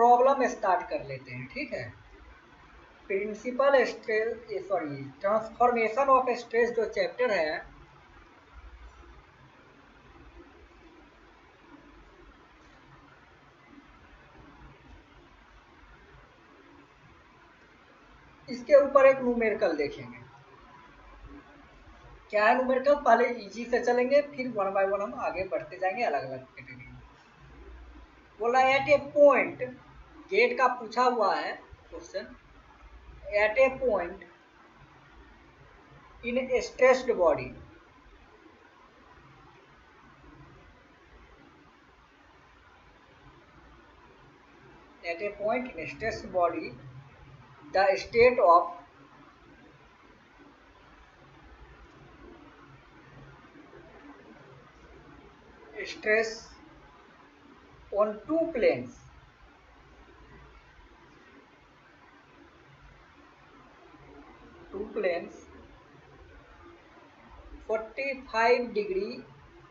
Problem start कर लेते हैं, ठीक है। Principal stress sorry transformation of stress जो चैप्टर है, इसके ऊपर एक न्यूमेरिकल देखेंगे। क्या है न्यूमेरिकल, पहले इजी से चलेंगे, फिर वन बाय वन हम आगे बढ़ते जाएंगे अलग अलग कैटेगरी में। बोला एट ए पॉइंट, गेट का पूछा हुआ है question, at a point in a stressed body, at a point in a stressed body, the state of stress on two planes two planes 45 degree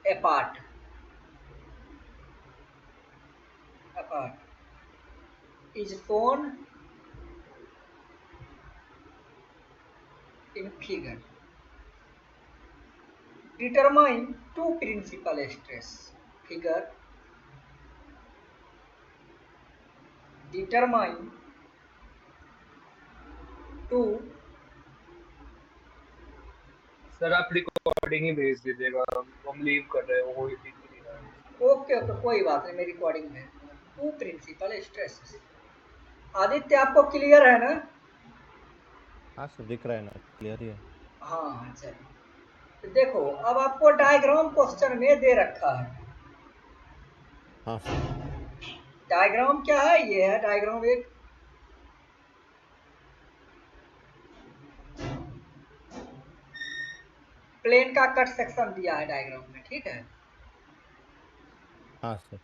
apart is shown in figure. Determine two principal stress. Figure determine two sir आप recording ही भेज दीजिएगा, हम leave कर रहे हैं, वो दिख नहीं रहा है। ओके ओके कोई बात नहीं, मैं रिकॉर्डिंग में टू प्रिंसिपल स्ट्रेस। आदित्य आपको क्लियर है ना? हाँ सर दिख रहा है ना, क्लियर ही है। हाँ चलिए, तो देखो अब आपको डायग्राम क्वेश्चन में दे रखा है। हाँ सर। डायग्राम क्या है? ये है डायग्राम एक, प्लेन का कट सेक्शन दिया है डायग्राम में, ठीक है। हाँ सर।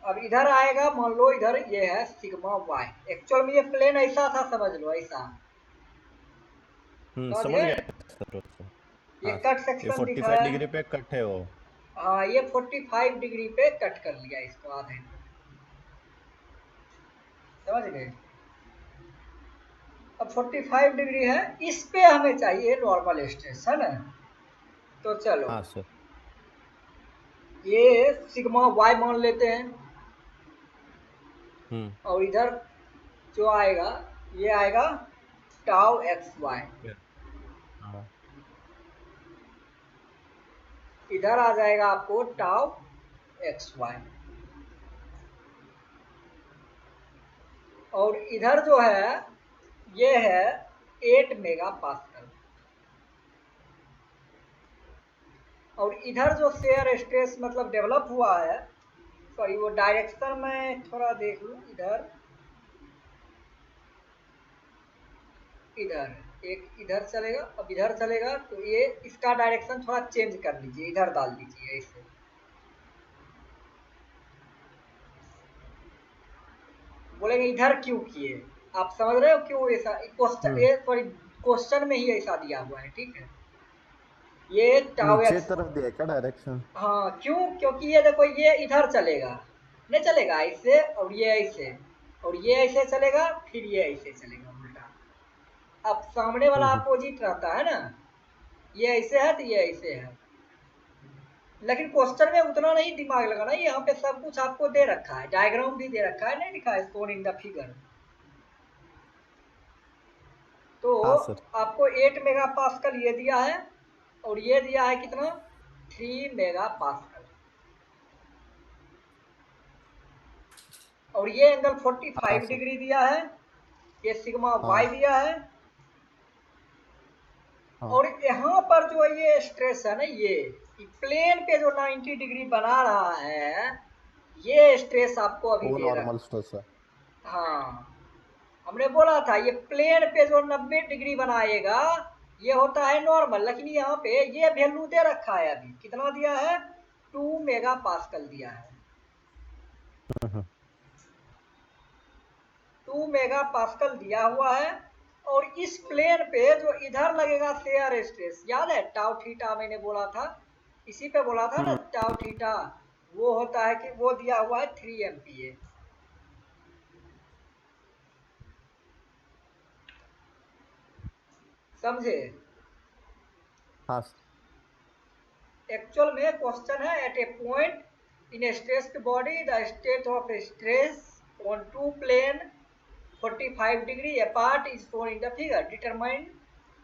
अब इधर आएगा, मान लो इधर ये है सिग्मा वाई, एक्चुअल में ये प्लेन ऐसा था, समझ लो ऐसा। समझ गया सर। ये हाँ, कट ये सेक्शन 45 डिग्री पे कट है वो। हाँ ये 45 डिग्री पे कट कर लिया इसको आधे, समझ गए। अब 45 डिग्री है, इस पे हमें चाहिए नॉर्मल स्ट्रेस, है ना। तो चलो हाँ सर। ये सिग्मा वाई मान लेते हैं, और इधर जो आएगा ये आएगा टाउ एक्स वाई, इधर आ जाएगा आपको टाउ एक्स वाई, और इधर जो है ये है 8 मेगा पास्कल, और इधर जो शेयर स्ट्रेस मतलब डेवलप हुआ है, सॉरी वो डायरेक्शन में थोड़ा देख लूँ, इधर इधर एक इधर चलेगा, अब इधर चलेगा, तो ये इसका डायरेक्शन थोड़ा चेंज कर लीजिए, इधर डाल दीजिए ऐसे। बोलेंगे इधर क्यों किए, आप समझ रहे हो क्यों ऐसा, क्वेश्चन ये सॉरी क्वेश्चन में ही ऐसा दिया हुआ है, ठीक है। ये टाउ नीचे एक्स तरफ दिया क्या डायरेक्शन? हाँ क्यों, क्योंकि ये देखो ये इधर चलेगा, नहीं चलेगा ऐसे, और ये ऐसे, और ये ऐसे चलेगा, फिर ये ऐसे चलेगा उल्टा। अब सामने वाला अपोजिट रहता है ना, ये ऐसे है तो ये ऐसे है, लेकिन क्वेश्चन में उतना नहीं दिमाग लगाना, यहाँ पे सब कुछ आपको दे रखा है, डायग्राम भी दे रखा है, नहीं लिखा है शोन इन द फिगर। तो आपको 8 मेगा पास्कल ये दिया है, और ये दिया है कितना 3 मेगा पास्कल, और ये एंगल 45 डिग्री दिया है, ये सिग्मा वाई दिया है, और यहाँ पर जो ये स्ट्रेस है ना, ये प्लेन पे जो 90 डिग्री बना रहा है, ये स्ट्रेस आपको अभी वो दे रहा नॉर्मल स्ट्रेस है। हाँ हमने बोला था ये प्लेन पे जो 90 डिग्री बनाएगा ये होता है नॉर्मल, लेकिन यहाँ पे ये वैल्यू दे रखा है, अभी कितना दिया है 2 मेगा पास्कल दिया है, 2 मेगा पास्कल दिया हुआ है। और इस प्लेन पे जो इधर लगेगा शेयर स्ट्रेस, याद है टाउ थीटा मैंने बोला था, इसी पे बोला था ना टाउ थीटा, वो होता है कि वो दिया हुआ है 3 MPa। समझे? हाँ एक्चुअल में क्वेश्चन है at a point in stressed body the state of stress on two plane 45 degree apart is shown in the figure. Determine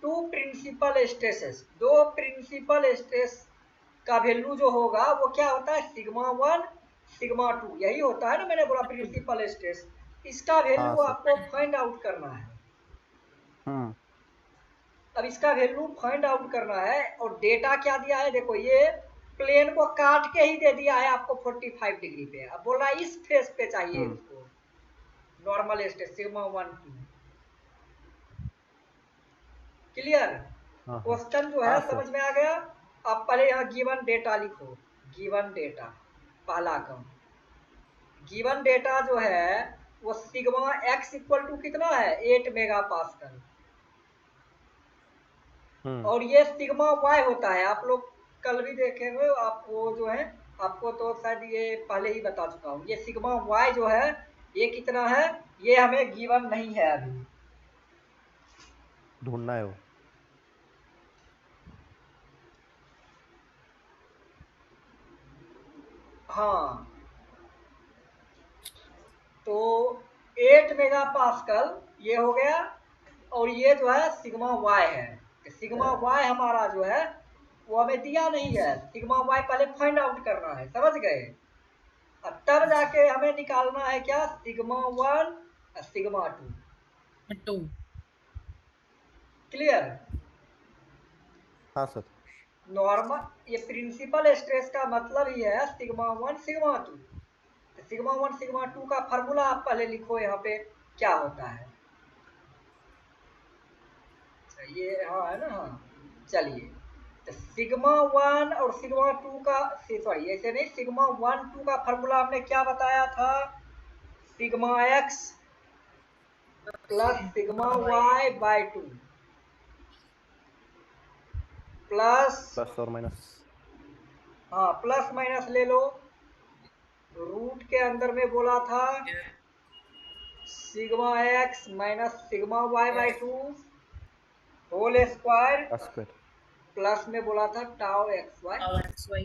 two principal stresses. दो प्रिंसिपल स्ट्रेस का वैल्यू जो होगा वो क्या होता है, सिग्मा 1 सिग्मा 2, यही होता है ना, मैंने बोला प्रिंसिपल स्ट्रेस। इसका हाँ वैल्यू सर। आपको फाइंड आउट करना है। हम्म अब इसका वैल्यू फाइंड आउट करना है, और डेटा क्या दिया है, देखो ये प्लेन को काट के ही दे दिया है आपको 45 डिग्री पे। अब बोल रहा है इस फेस पे चाहिए हम्म उसको नॉर्मल स्ट्रेस सिग्मा 1 2। क्लियर? हाँ हाँ क्वेश्चन जो है हाँ समझ सर। में आ गया? अब पहले यहाँ गिवन डेटा लिखो। गिवन डेटा पहला काम, गिवन डेटा जो है वो सिग्मा एक्स इक्वल टू कितना है, 8 मेगा पास्कल, और ये सिग्मा वाई होता है। आप लोग कल भी देखे हुए आप, वो जो है आपको तो शायद ये पहले ही बता चुका हूँ। ये सिग्मा वाई जो है ये कितना है, ये हमें गिवन नहीं है अभी। ढूंढना है वो। हाँ, तो 8 मेगा पास्कल ये हो गया, और ये जो है सिग्मा वाई है। सिग्मा वाई हमारा जो है वो हमें दिया नहीं है, सिग्मा वाई पहले फाइंड आउट करना है, समझ गए? अब तब जाके हमें निकालना है क्या, सिग्मा 1 सिग्मा 2। क्लियर? हाँ सर। नॉर्मल ये प्रिंसिपल स्ट्रेस का मतलब ही है सिग्मा 1 सिग्मा 2। सिग्मा 1 सिग्मा 2 का फार्मूला आप पहले लिखो यहाँ पे क्या होता है। ये हाँ है ना, हाँ चलिए। तो सिग्मा 1 और सिग्मा 2 का, सॉरी ऐसे नहीं, सिग्मा 1 2 का फार्मूला हमने क्या बताया था, sigma x plus sigma Y by 2 plus, plus और माइनस। हाँ प्लस माइनस ले लो। रूट के अंदर में बोला था sigma x minus sigma Y by 2 whole square, का स्क्वायर। प्लस में बोला था tau x y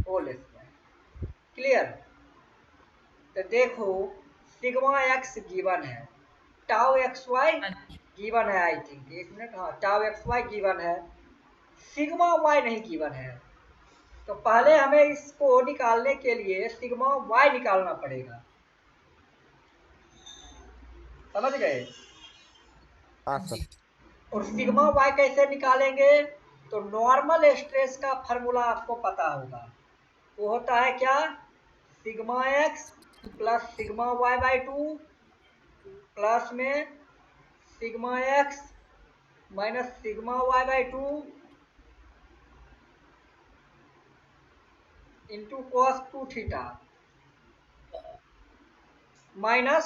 whole square. Clear? तो देखो सिग्मा एक्स गिवन है, टाउ एक्स वाई गिवन है, आई थिंक एक मिनट, हाँ टाउ एक्स वाई गिवन है, सिग्मा वाई नहीं गिवन है। तो पहले हमें इसको निकालने के लिए सिग्मा वाई निकालना पड़ेगा। समझ गए? हाँ सर। और सिग्मा वाई कैसे निकालेंगे, तो नॉर्मल स्ट्रेस का फार्मूला आपको पता होगा, वो होता है क्या, sigma x plus sigma Y by 2 plus में sigma x minus sigma Y by 2 into cos 2 theta minus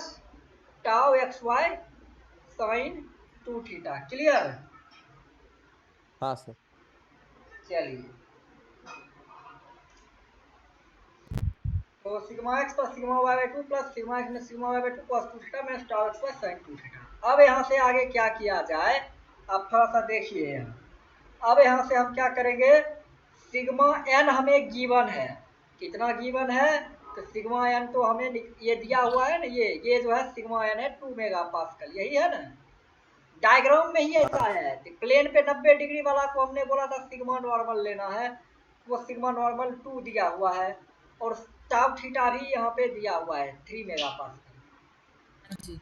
tau x Y sine 2 theta. Clear? हाँ सर। चलिए, तो sigma x plus sigma Y by 2 plus sigma X में sigma Y by 2 cos 2 theta minus tau x Y sine 2 theta. अब यहाँ से आगे क्या किया जाए, आप थोड़ा सा देखिए यहाँ। अब यहाँ से हम क्या करेंगे, सिग्मा एन हमें गिवन है, कितना गिवन है, तो सिग्मा एन तो हमें ये दिया हुआ है ना, ये जो है सिग्मा एन है 2 मेगा पास्कल, यही है ना, डायग्राम में ही ऐसा है। तो प्लेन पे 90 डिग्री वाला को हमने बोला था सिग्मा नॉर्मल लेना है, वो सिग्मा नॉर्मल 2 दिया हुआ है, और टाउ थीटा भी यहाँ पे दिया हुआ है 3 मेगा पास्कल।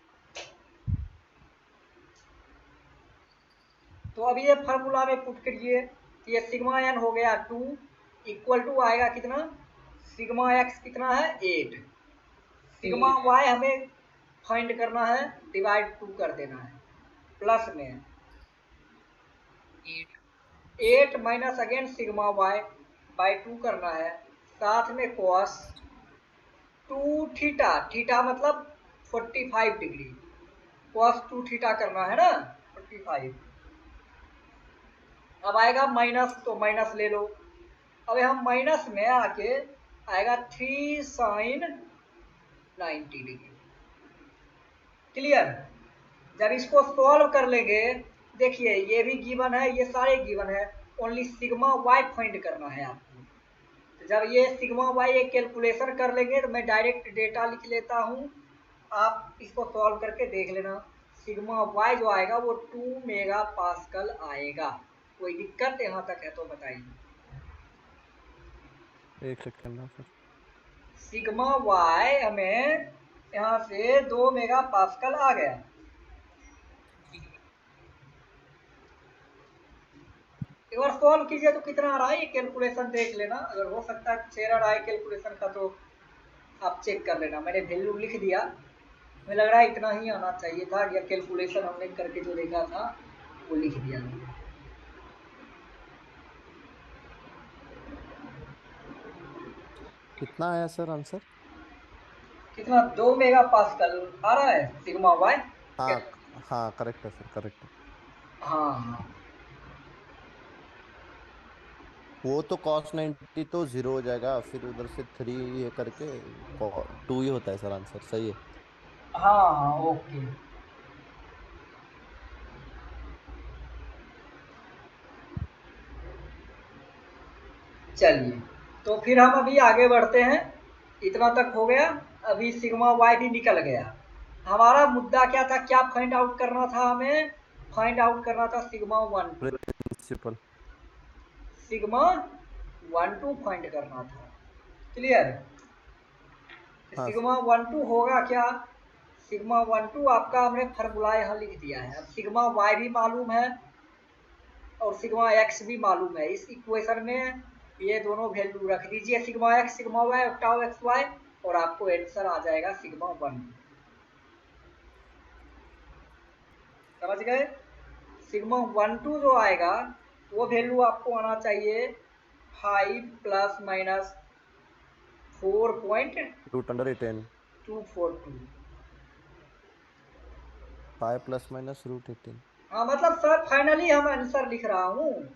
तो अब ये फार्मूला में पुट करिए, ये सिग्मा एन हो गया 2 इक्वल टू आएगा कितना, सिग्मा एक्स कितना है 8, सिग्मा वाई हमें फाइंड करना है, डिवाइड 2 कर देना है, प्लस में 8 minus again sigma Y by 2 करना है, साथ में कॉस 2 थीटा, थीटा मतलब 45 डिग्री, कॉस 2 थीटा करना है ना 45। अब आएगा माइनस, तो माइनस ले लो, अब हम माइनस में आके आएगा 3 साइन 90 डिग्री। क्लियर। जब इसको सॉल्व कर लेंगे, देखिए ये भी गिवन है, ये सारे गिवन है, ओनली सिग्मा वाई फाइंड करना है आपको। तो जब ये सिग्मा वाई एक कैलकुलेशन कर लेंगे तो मैं डायरेक्ट डेटा लिख लेता हूँ, आप इसको सॉल्व करके देख लेना। सिग्मा वाई जो आएगा वो 2 मेगा पास्कल आएगा। कोई दिक्कत यहाँ तक है तो बताइए। एक सेकंड ना सर। सिग्मा वाई हमें यहाँ से 2 मेगा पास्कल आ गया। एक बार सॉल्व कीजिए तो कितना आ रहा है ये कैलकुलेशन देख लेना, अगर हो सकता है कुछ एरर आए कैलकुलेशन का तो आप चेक कर लेना। मैंने वैल्यू लिख दिया, मुझे लग रहा है इतना ही आना चाहिए था, या कैलकुलेशन हमने करके जो देखा था वो लिख दिया। कितना आया सर आंसर? कितना? 2 मेगा पास्कल आ रहा है सिग्मा वाई। हाँ हाँ करेक्ट है सर, करेक्ट है। हाँ हाँ वो तो cos 90 तो 0 हो जाएगा, फिर उधर से 3 ये करके 2 ही होता है सर आंसर, सही है। हाँ हाँ ओके। चलिए तो फिर हम अभी आगे बढ़ते हैं, इतना तक हो गया। अभी सिग्मा वाई भी निकल गया। हमारा मुद्दा क्या था, क्या फाइंड आउट करना था हमें? फाइंड आउट करना था सिग्मा 1 2, प्रिंसिपल। सिग्मा 1 2 फाइंड करना था। क्लियर। हाँ सिग्मा 1 2 होगा क्या? सिग्मा 1 2 आपका हमने फार्मूला यहाँ लिख दिया है। अब सिग्मा वाई भी मालूम है और सिग्मा एक्स भी मालूम है। इस इक्वेशन में ये दोनों वैल्यू रख दीजिए, सिग्मा एक्स सिग्मा वाई और टाउ एक्स वाई, और आपको आंसर आ जाएगा सिग्मा 1। समझ गए? सिग्मा 1 2 जो आएगा वो वैल्यू आपको आना चाहिए 5 प्लस माइनस √10 4.242। 5 plus minus √18। हाँ मतलब सर फाइनली हम आंसर लिख रहा हूँ।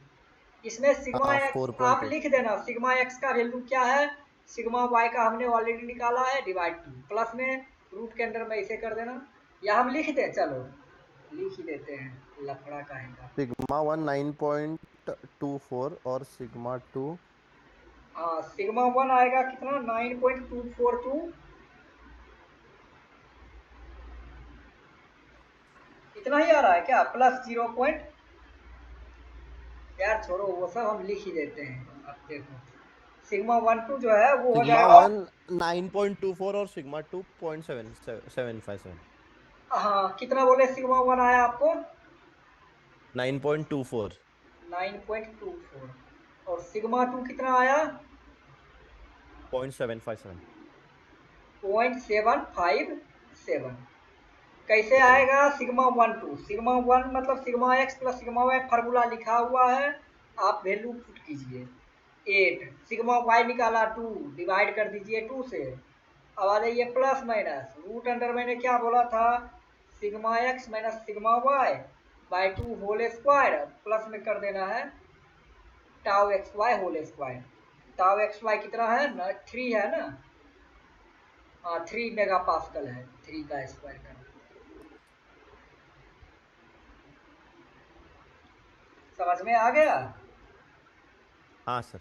इसमें सिग्मा हाँ एक्स आप 4.8। लिख देना, सिग्मा एक्स का वैल्यू क्या है, सिग्मा वाई का हमने ऑलरेडी निकाला है, डिवाइड 2 प्लस में रूट के अंदर में इसे कर देना, या हम लिख दें, चलो लिख ही देते हैं, लफड़ा कहेगा। सिग्मा 1 9.24 और सिग्मा 2। हाँ सिग्मा 1 आएगा कितना, 9.242। इतना ही आ रहा है क्या, प्लस 0 पॉइंट, यार छोड़ो वो सब हम लिख ही देते हैं। अब देखो सिग्मा 1 2 जो है वो हो सिग्मा जाएगा। 1 9.24 और सिग्मा 2 0.757। हाँ कितना बोले सिग्मा 1 आया आपको? 9.24। 9.24। और सिग्मा 2 कितना आया? 0.757। 0.757। कैसे आएगा सिग्मा 1 2? सिग्मा 1 मतलब sigma x plus sigma y, formula लिखा हुआ है, आप वैल्यू पुट कीजिए 8, सिग्मा वाई निकाला 2, डिवाइड कर दीजिए 2 से, अब आ जाइए प्लस माइनस रूट अंडर, मैंने क्या बोला था, sigma x minus sigma Y by 2 whole square, plus में कर देना है tau x y whole square. Tau x y कितना है ना, 3 है ना, हाँ 3 मेगा पास्कल है, 3 का स्क्वायर करना। समझ में आ गया? हाँ सर।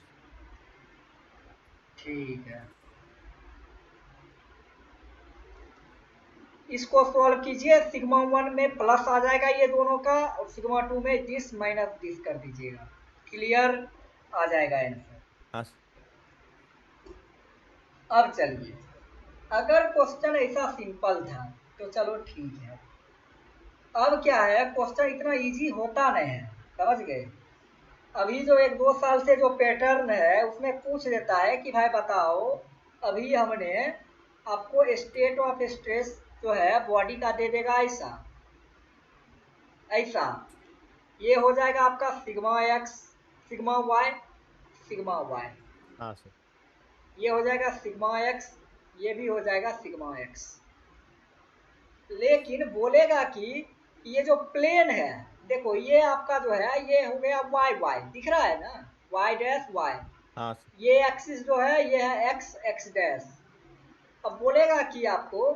ठीक है, इसको सॉल्व कीजिए। सिग्मा 1 में प्लस आ जाएगा ये दोनों का, और सिग्मा 2 में दिस माइनस दिस कर दीजिएगा, क्लियर, आ जाएगा आंसर। हाँ अब चलिए, अगर क्वेश्चन ऐसा सिंपल था तो चलो ठीक है। अब क्या है, क्वेश्चन इतना इजी होता नहीं है, समझ गए? अभी जो 1 2 साल से जो पैटर्न है उसमें पूछ देता है कि भाई बताओ, अभी हमने आपको स्टेट ऑफ स्ट्रेस जो है बॉडी का दे देगा ऐसा ऐसा, ये हो जाएगा आपका sigma x sigma y sigma y, हाँ सर। ये हो जाएगा सिग्मा एक्स, ये भी हो जाएगा सिग्मा एक्स। लेकिन बोलेगा कि ये जो प्लेन है, देखो ये आपका जो है ये हो गया वाई वाई, दिख रहा है ना, वाई डैश वाई, हाँ ये एक्सिस जो है ये है एक्स एक्स डैश। अब बोलेगा कि आपको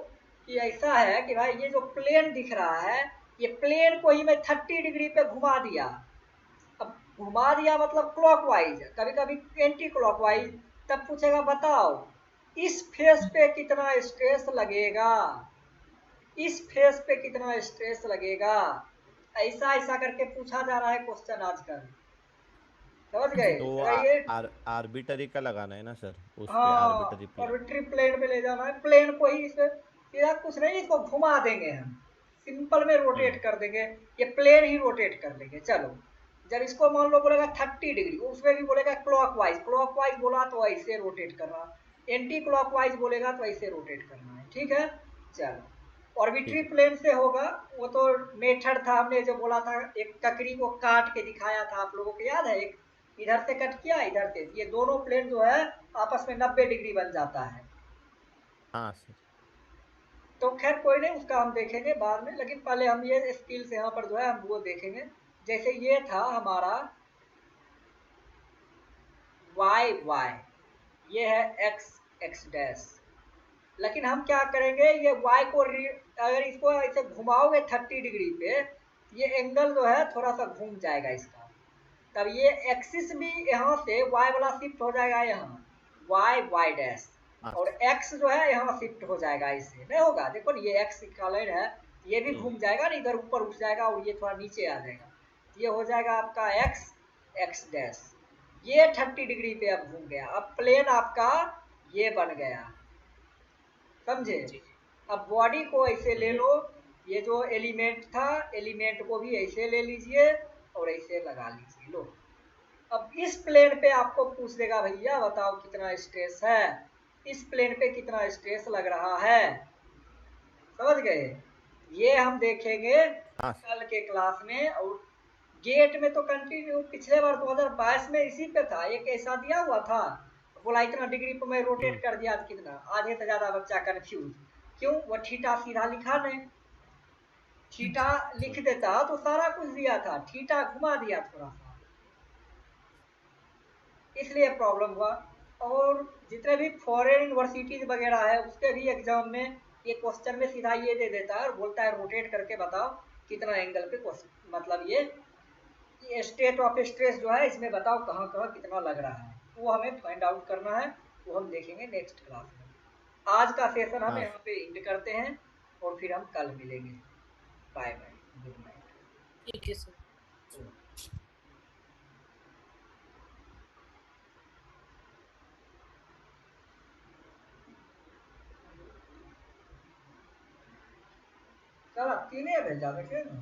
कि ऐसा है कि भाई ये जो प्लेन दिख रहा है ये प्लेन को ही मैं 30 डिग्री पे घुमा दिया। अब घुमा दिया मतलब क्लॉकवाइज, कभी कभी एंटी क्लॉकवाइज। तब पूछेगा बताओ इस फेस पे कितना स्ट्रेस लगेगा, इस फेस पे कितना स्ट्रेस लगेगा। ऐसा ऐसा करके पूछा जा रहा है क्वेश्चन आजकल, समझ गए। तो अगर ये आर्बिटरी का लगाना है ना सर, उस पे हाँ आर्बिटरी प्लेन। आर्बिट्री प्लेन पे ले जाना है, प्लेन को ही इसे सीधा कुछ नहीं इसको घुमा देंगे हम, सिंपल में रोटेट कर देंगे, ये प्लेन ही रोटेट कर लेंगे। चलो जब इसको मान लो बोलेगा 30 डिग्री, उसमें भी बोलेगा क्लॉकवाइज, क्लॉकवाइज बोला तो ऐसे रोटेट करना, एंटी क्लॉकवाइज बोलेगा तो ऐसे रोटेट करना है, ठीक है। चलो ऑर्बिट्री ठीक है। प्लेन से होगा, वो तो मेथड था, हमने जो बोला था एक ककड़ी को काट के दिखाया था, आप लोगों को याद है, एक इधर से कट किया इधर से, ये दोनों प्लेन जो है आपस में 90 डिग्री बन जाता है। हाँ सर। तो खैर कोई नहीं, उसका हम देखेंगे बाद में, लेकिन पहले हम ये स्किल्स यहाँ पर जो है हम वो देखेंगे। जैसे ये था हमारा वाई वाई, ये है एक्स एक्स डैश, लेकिन हम क्या करेंगे ये y को अगर इसको ऐसे घुमाओगे 30 डिग्री पे, ये एंगल जो है थोड़ा सा घूम जाएगा इसका, तब ये एक्सिस भी यहाँ से y वाला शिफ्ट हो जाएगा यहाँ, y डैश, हाँ और x जो है यहाँ शिफ्ट हो जाएगा, इससे नहीं होगा। देखो ना ये x का लाइन है, ये भी घूम जाएगा ना, इधर ऊपर उठ जाएगा और ये थोड़ा नीचे आ जाएगा, ये हो जाएगा आपका x एक्स डैश। ये 30 डिग्री पे अब घूम गया, अब प्लेन आपका ये बन गया, समझे। जी। अब बॉडी को ऐसे ले लो, ये जो एलिमेंट था एलिमेंट को भी ऐसे ले लीजिए और ऐसे लगा लीजिए, लो। अब इस प्लेन पे आपको पूछ देगा भैया बताओ कितना स्ट्रेस है, इस प्लेन पे कितना स्ट्रेस लग रहा है, समझ गए। ये हम देखेंगे हाँ कल के क्लास में। और गेट में तो कंटिन्यू पिछले बार 2022 में इसी पे था, एक ऐसा दिया हुआ था, बोला इतना डिग्री पे मैं रोटेट कर दिया, कितना आधे से ज्यादा बच्चा कंफ्यूज, क्यों, वो थीटा सीधा लिखा नहीं, थीटा लिख सर। देता तो सारा कुछ दिया था, थीटा घुमा दिया थोड़ा सा, इसलिए प्रॉब्लम हुआ। और जितने भी फॉरेन यूनिवर्सिटीज वगैरह है उसके भी एग्जाम में ये क्वेश्चन में सीधा ये दे देता है और बोलता है रोटेट करके बताओ कितना एंगल पे मतलब ये स्टेट ऑफ स्ट्रेस जो है इसमें बताओ कहाँ कहाँ कितना लग रहा है, वो हमें फाइंड आउट करना है, वो हम देखेंगे नेक्स्ट क्लास में। आज का सेशन हम हाँ यहाँ पे एंड करते हैं और फिर हम कल मिलेंगे। Bye bye, good night. ठीक है सर। चलो तीनों भेजा देखे ना।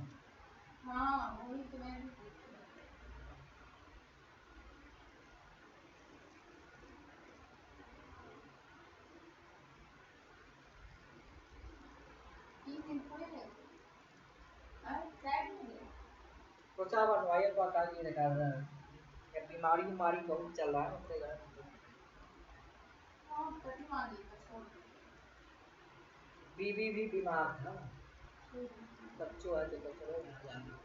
हाँ वही तो मैं भी पूछ रही थी। तीन दिन पूरे लगे। साइड में गया। सोचा बनवाइए तो आता नहीं रखा है, ये बीमारी बीमारी बहुत चल रहा है अपने घर में तो। हाँ कटी मांगी था छोड़ दी। बीबी भी बीमार था, छोड़ दी। बच्चों है तो चलो जाना।